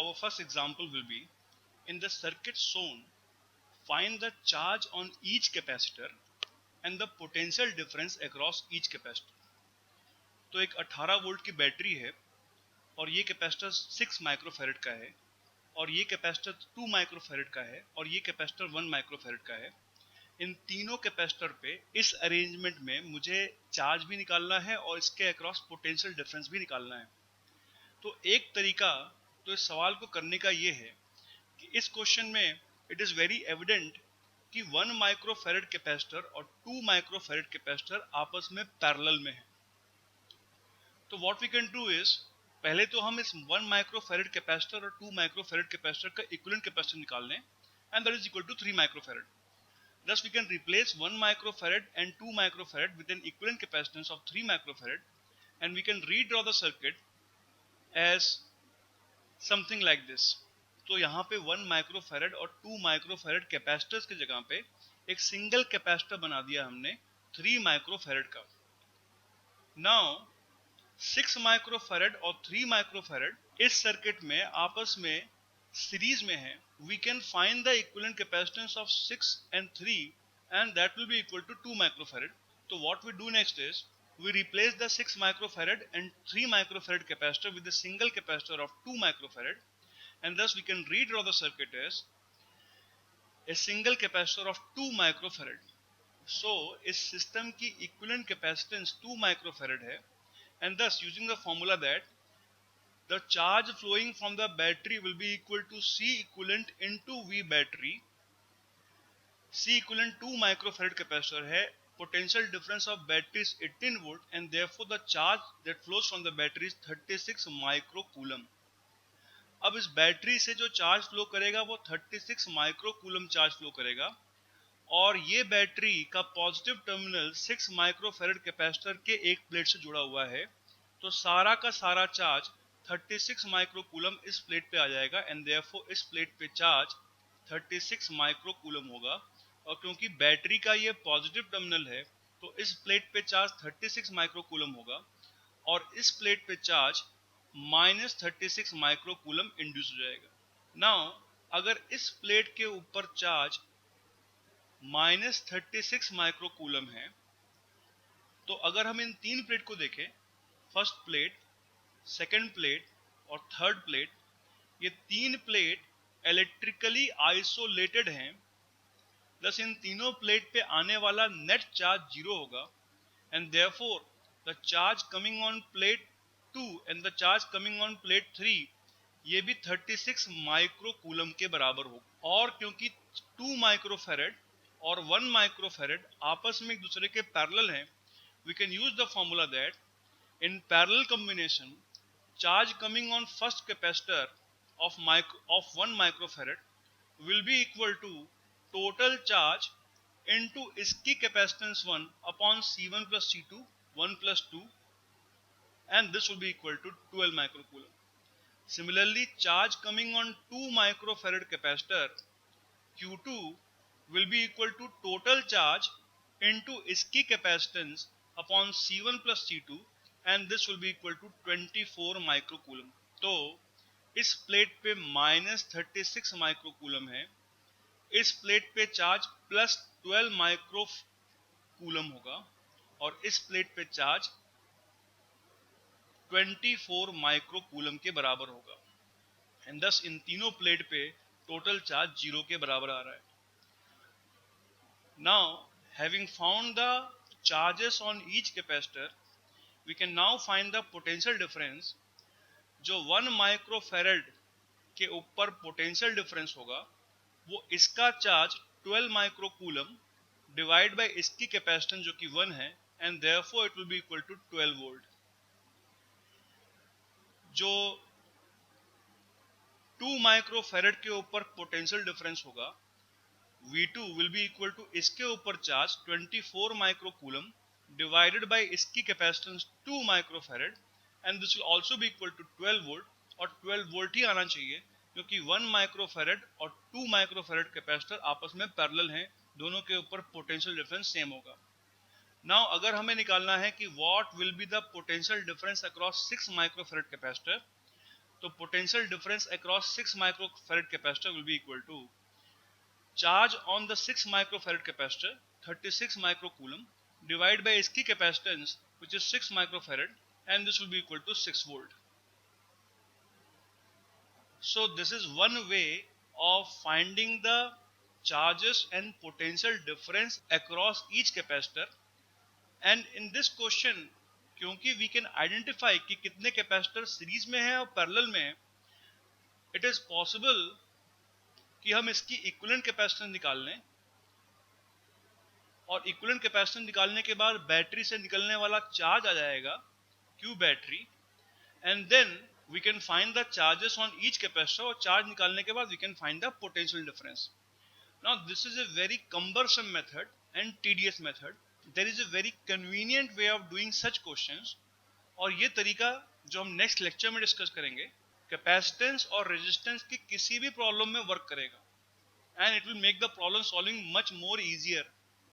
our first example will be, in the circuit shown, find the charge on each capacitor and the potential difference across each capacitor. तो एक 18 volt की battery है और ये capacitor 6 microfarad का है और ये कैपेसिटर 2 माइक्रोफैरड का है और ये कैपेसिटर 1 माइक्रोफैरड का है। इन तीनों कैपेसिटर पे इस अरेंजमेंट में मुझे चार्ज भी निकालना है और इसके अक्रॉस पोटेंशियल डिफरेंस भी निकालना है। तो एक तरीका तो इस सवाल को करने का ये है कि इस क्वेश्चन में इट इज़ वेरी एविडेंट कि 1 माइक्रोफैरड कैपेसिटर और 2 माइक्रोफैरड कैपेसिटर आपस में पैरेलल में है। तो what we can do is, पहले तो हम इस 1 माइक्रोफैरड कैपेसिटर और 2 माइक्रोफैरड कैपेसिटर का इक्विवेलेंट कैपेसिटर निकाल लें and that is equal to 3 microfarad. Thus we can replace 1 microfarad and 2 microfarad with an equivalent capacitance of 3 microfarad, and we can redraw the circuit as something like this. तो यहाँ पे 1 microfarad और 2 microfarad capacitors की जगह पे एक single capacitor बना दिया हमने 3 माइक्रोफैरड का। नाउ 6 माइक्रोफैरड और 3 माइक्रोफैरड इस सर्किट में आपस में सीरीज में है। We can find the equivalent capacitance of 6 and 3 and that will be equal to 2 microfarad. So what we do next is we replace the 6 microfarad and 3 microfarad capacitor with a single capacitor of 2 microfarad, and thus we can redraw the circuit as a single capacitor of 2 microfarad. So इस system की equivalent capacitance 2 microfarad है, and thus using the formula that the charge flowing from the battery will be equal to C equivalent into V battery. C equivalent 2 microfarad capacitor है, potential difference of battery is 18 volt and therefore the charge that flows from the battery is 36 microcoulomb. अब इस battery से जो charge flow करेगा वो 36 microcoulomb charge flow करेगा और ये बैटरी का पॉजिटिव टर्मिनल 6 माइक्रोफैरड कैपेसिटर के एक प्लेट से जुड़ा हुआ है। तो सारा का सारा चार्ज 36 माइक्रोकूलम इस प्लेट पे आ जाएगा एंड देयरफॉर इस प्लेट पे चार्ज 36 माइक्रोकूलम होगा। और क्योंकि बैटरी का ये पॉजिटिव टर्मिनल है तो इस प्लेट पे चार्ज 36 माइक्रोकूलम होगा और इस प्लेट पे चार्ज -36 माइक्रोकूलम इंड्यूस हो जाएगा। नाउ अगर इस प्लेट के ऊपर चार्ज -36 माइक्रोकूलम है तो अगर हम इन तीन प्लेट को देखें, फर्स्ट प्लेट, सेकेंड प्लेट और थर्ड प्लेट, ये तीन प्लेट इलेक्ट्रिकली आइसोलेटेड हैं। दस इन तीनों प्लेट पे आने वाला नेट चार्ज 0 होगा and therefore the charge coming on plate 2 and the charge coming on plate 3 ये भी 36 माइक्रोकूलम के बराबर होगा। और क्योंकि 2 माइक्रोफैरड और 1 माइक्रोफैरड आपस में एक दूसरे के पैरेलल हैं, we can use the formula that in parallel combination, charge coming on first capacitor of 1 microfarad will be equal to total charge into इसकी capacitance 1 upon C1 plus C2 1 plus 2 and this will be equal to 12 microcoulomb. Similarly, charge coming on 2 microfarad capacitor Q2 will be equal to total charge into इसकी capacitance upon C1 plus C2 and this will be equal to 24 microcoulomb. तो इस plate पे -36 microcoulomb है, इस plate पे charge +12 microcoulomb होगा और इस प्लेट पे चार्ज 24 माइक्रोकूलम के बराबर होगा एंड thus इन तीनों प्लेट पे टोटल चार्ज 0 के बराबर आ रहा है। Now having found the charges on each capacitor, we can now find the potential difference। जो 1 माइक्रोफैरड के ऊपर पोटेंशियल डिफरेंस होगा वो इसका चार्ज 12 माइक्रोकूलम डिवाइड बाय इसकी कैपेसिटेंस जो कि 1 है and therefore it will be equal to 12 volt. जो 2 माइक्रोफैरड के ऊपर पोटेंशियल डिफरेंस होगा V2 will be equal to इसके ऊपर चार्ज 24 माइक्रोकूलम divided by इसकी capacitance 2 microfarad and this will also be equal to 12 volt और 12 वोल्ट ही आना चाहिए क्योंकि 1 माइक्रोफैरड और 2 माइक्रोफैरड कैपेसिटर आपस में पैरेलल हैं, दोनों के ऊपर पोटेंशियल डिफरेंस सेम होगा। नाउ अगर हमें निकालना है कि what will be the potential difference across 6 microfarad capacitor, तो potential difference across 6 microfarad capacitor will be equal to charge on the 6 microfarad capacitor 36 microcoulomb divide by इसकी capacitance which is 6 microfarad, and this will be equal to 6 volt. So this is one way of finding the charges and potential difference across each capacitor. And in this question, क्योंकि we can identify कि कितने capacitor series में है और parallel में है, it is possible कि हम इसकी इक्विवेलेंट कैपेसिटेंस निकाल लें, और इक्विवेलेंट कैपेसिटेंस निकालने के बाद बैटरी से निकलने वाला चार्ज आ जाएगा Q battery, and then we can find the charges on each capacitor, और चार्ज निकालने के बाद we can find the potential difference. Now this is a very cumbersome method and tedious method. There is a very convenient way of doing such questions, और ये तरीका जो हम next lecture में डिस्कस करेंगे कैपेसिटेंस और रेजिस्टेंस की किसी भी प्रॉब्लम में वर्क करेगा, and it will make the problem solving much more easier